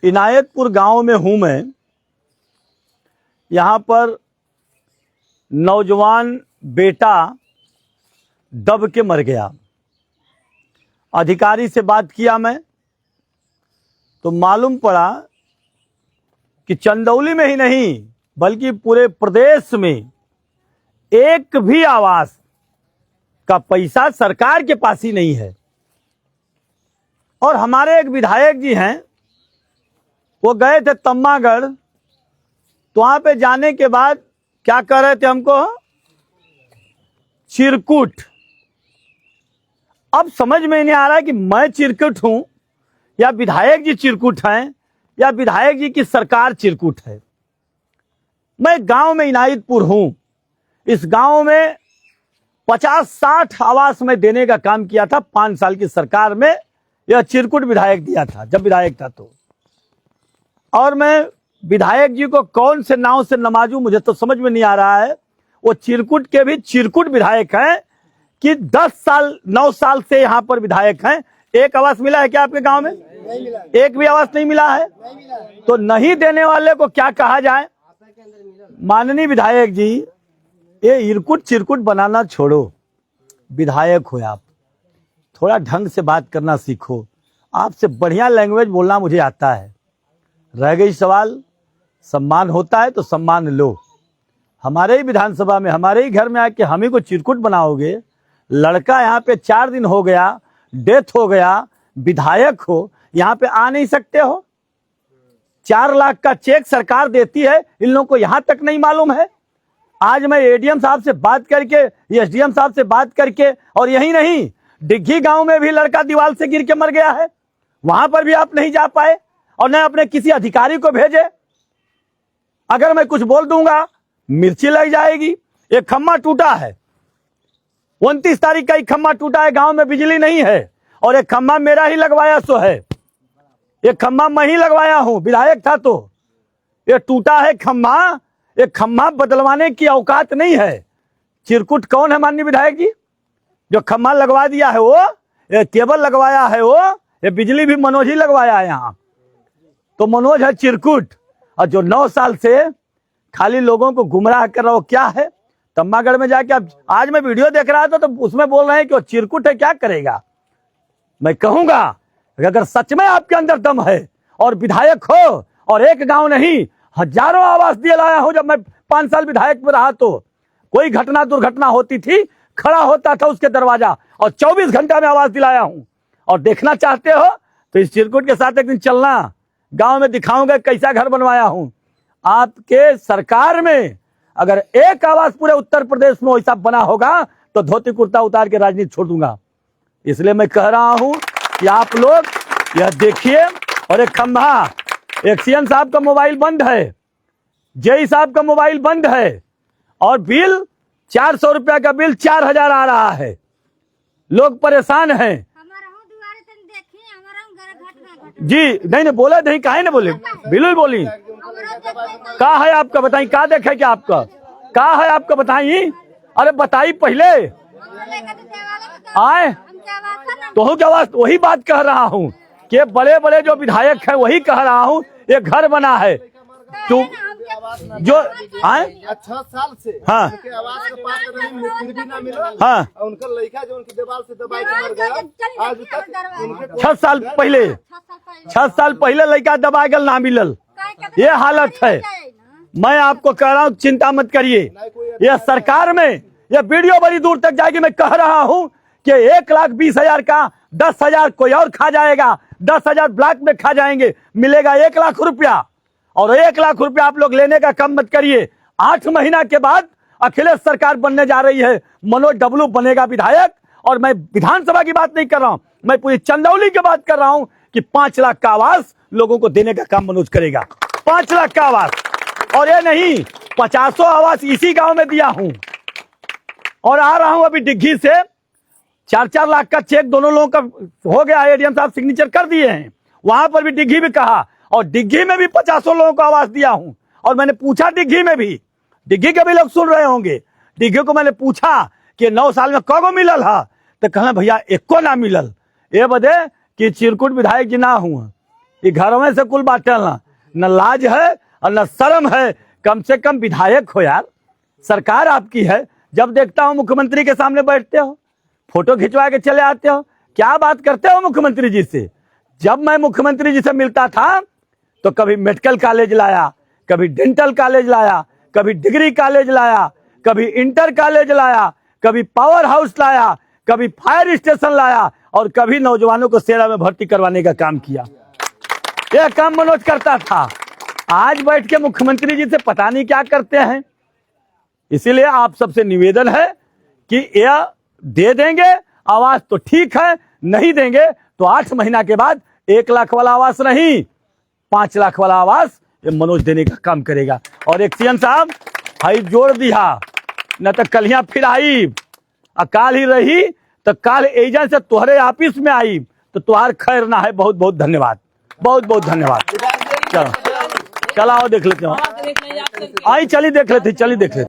इनायतपुर गांव में हूं मैं। यहां पर नौजवान बेटा दब के मर गया। अधिकारी से बात किया मैं तो मालूम पड़ा कि चंदौली में ही नहीं बल्कि पूरे प्रदेश में एक भी आवास का पैसा सरकार के पास ही नहीं है। और हमारे एक विधायक जी हैं, वो गए थे तम्मागढ़, तो वहां पे जाने के बाद क्या कह रहे थे हमको, चिरकुट। अब समझ में नहीं आ रहा है कि मैं चिरकुट हूं या विधायक जी चिरकुट हैं या विधायक जी की सरकार चिरकुट है। मैं गांव में इनायतपुर हूं। इस गांव में 50-60 आवास में देने का काम किया था 5 साल की सरकार में। यह चिरकुट विधायक दिया था जब विधायक था तो। और मैं विधायक जी को कौन से नाव से नमाजूं मुझे तो समझ में नहीं आ रहा है। वो चिरकुट के भी चिरकुट विधायक हैं कि 10 साल 9 साल से यहां पर विधायक हैं। एक आवास मिला है क्या आपके गांव में? नहीं मिला। एक भी आवास नहीं मिला है? नहीं मिला है। तो नहीं देने वाले को क्या कहा जाए? माननीय विधायक जी, ये इरकुट चिरकुट बनाना छोड़ो। विधायक हो आप, थोड़ा ढंग से बात करना सीखो। आपसे बढ़िया लैंग्वेज बोलना मुझे आता है। रह गई सवाल, सम्मान होता है तो सम्मान लो। हमारे ही विधानसभा में, हमारे ही घर में आके हम ही को चिरकुट बनाओगे। लड़का यहाँ पे 4 दिन हो गया, डेथ हो गया, विधायक हो, यहाँ पे आ नहीं सकते हो? 4 लाख का चेक सरकार देती है, इन लोगों को यहाँ तक नहीं मालूम है। आज मैं एडीएम साहब से बात करके, एसडीएम साहब से बात करके, और यही नहीं, डिग्गी गांव में भी लड़का दीवार से गिर के मर गया है। वहां पर भी आप नहीं जा पाए और न अपने किसी अधिकारी को भेजे। अगर मैं कुछ बोल दूंगा मिर्ची लग जाएगी। एक खम्मा टूटा है, 29 तारीख का एक खम्मा टूटा है, गांव में बिजली नहीं है। और एक खम्मा मेरा ही लगवाया सो है, एक खम्मा मैं ही लगवाया हूं, विधायक था तो। ये टूटा है खम्मा, एक खम्मा बदलवाने की औकात नहीं है। चिरकुट कौन है माननीय विधायक जी? जो खम्मा लगवा दिया है वो, ये केबल लगवाया है वो, ये बिजली भी मनोज ही लगवाया है यहाँ। तो मनोज है चिरकुट। और जो 9 साल से खाली लोगों को गुमराह कर रहा हो क्या है? तम्मागढ़ में जाके अब आज मैं वीडियो देख रहा था तो उसमें बोल रहे हैं कि वो चिरकुट है, क्या करेगा? मैं कहूंगा अगर सच में आपके अंदर दम है और विधायक हो, और एक गांव नहीं हजारों आवास दिए लाया हूं। जब मैं 5 साल विधायक में रहा तो कोई घटना दुर्घटना होती थी, खड़ा होता था उसके दरवाजा और 24 घंटा में आवास दिलाया हूं। और देखना चाहते हो तो इस चिरकुट के साथ एक दिन चलना, गांव में दिखाऊंगा कैसा घर बनवाया हूं। आपके सरकार में अगर एक आवास पूरे उत्तर प्रदेश में वैसा बना होगा तो धोती कुर्ता उतार के राजनीति छोड़ दूंगा। इसलिए मैं कह रहा हूं कि आप लोग यह देखिए। और एक खंभा, एक सीएम साहब का मोबाइल बंद है, जेई साहब का मोबाइल बंद है, और बिल 400 रुपया का बिल 4000 आ रहा है। लोग परेशान हैं जी। नहीं बोले नहीं, काहे ना बोले, बिल्कुल बोली। का है आपका बताई, का देखे क्या आपका, का है आपका बताई? अरे बताई पहले आए तो क्या आवाज, वही बात कह रहा हूँ कि बड़े बड़े जो विधायक हैं वही कह रहा हूँ। ये घर बना है तो जो आए 6 साल से हाँ आवास के पास भी ना मिला। हाँ, उनका लड़का जो उनकी दीवार से दबाई के मर गया। आज तक 6 साल पहले 6 साल पहले लड़का दबा गल ना मिलल, ये हालत है। मैं आपको कह रहा हूँ चिंता मत करिए। ये सरकार में ये वीडियो बड़ी दूर तक जाएगी। मैं कह रहा हूँ कि 1,20,000 का 10,000 कोई और खा जाएगा, 10,000 ब्लॉक में खा जाएंगे, मिलेगा 1 लाख रुपया। और 1 लाख रुपया आप लोग लेने का कम मत करिए। 8 महीना के बाद अखिलेश सरकार बनने जा रही है, मनोज डब्लू बनेगा विधायक। और मैं विधानसभा की बात नहीं कर रहा हूं, मैं पूरी चंदौली की बात कर रहा हूं कि 5 लाख का आवास लोगों को देने का काम मनोज करेगा। 5 लाख का आवास, और ये नहीं 50 आवास इसी गांव में दिया हूं। और आ रहा हूं अभी डिग्गी से, 4-4 लाख का चेक दोनों लोगों का हो गया, एडीएम साहब सिग्नेचर कर दिए हैं। वहां पर भी डिग्गी भी कहा, और डिग्गी में भी 50 लोगों को आवास दिया हूं। और मैंने पूछा डिग्गी में भी, डिग्गी के भी लोग सुन रहे होंगे, डिग्गी को मैंने पूछा कि 9 साल में कगो मिलल है, तो कहना भैया एको ना मिलल। ये बदे कि चिरकुट विधायक जी ना हुआ, ये घरों में से कुल बांटना, न लाज है और न शर्म है। कम से कम विधायक हो यार, सरकार आपकी है। जब देखता हूं मुख्यमंत्री के सामने बैठते हो, फोटो खिंचवा के चले आते हो, क्या बात करते हो मुख्यमंत्री जी से। जब मैं मुख्यमंत्री जी से मिलता था तो कभी मेडिकल कॉलेज लाया, कभी डेंटल कॉलेज लाया, कभी डिग्री कॉलेज लाया, कभी इंटर कॉलेज लाया, कभी पावर हाउस लाया, कभी फायर स्टेशन लाया और कभी नौजवानों को सेना में भर्ती करवाने का काम किया। यह काम मनोज करता था। आज बैठ के मुख्यमंत्री जी से पता नहीं क्या करते हैं। इसीलिए आप सबसे निवेदन है कि यह दे देंगे आवास तो ठीक है, नहीं देंगे तो 8 महीना के बाद 1 लाख वाला आवास नहीं, 5 लाख वाला आवास ये मनोज देने का काम करेगा। और एक सीएम साहब हाई जोड़ दिया, न तो कलियां फिर आई, अकाल ही रही तो काल एजेंट से तुहरे ऑफिस में आई तो तुहार खैर ना है। बहुत बहुत धन्यवाद, बहुत बहुत धन्यवाद। चलो चलो आओ देख लेते हो, आई चली देख लेते, चली देख लेते।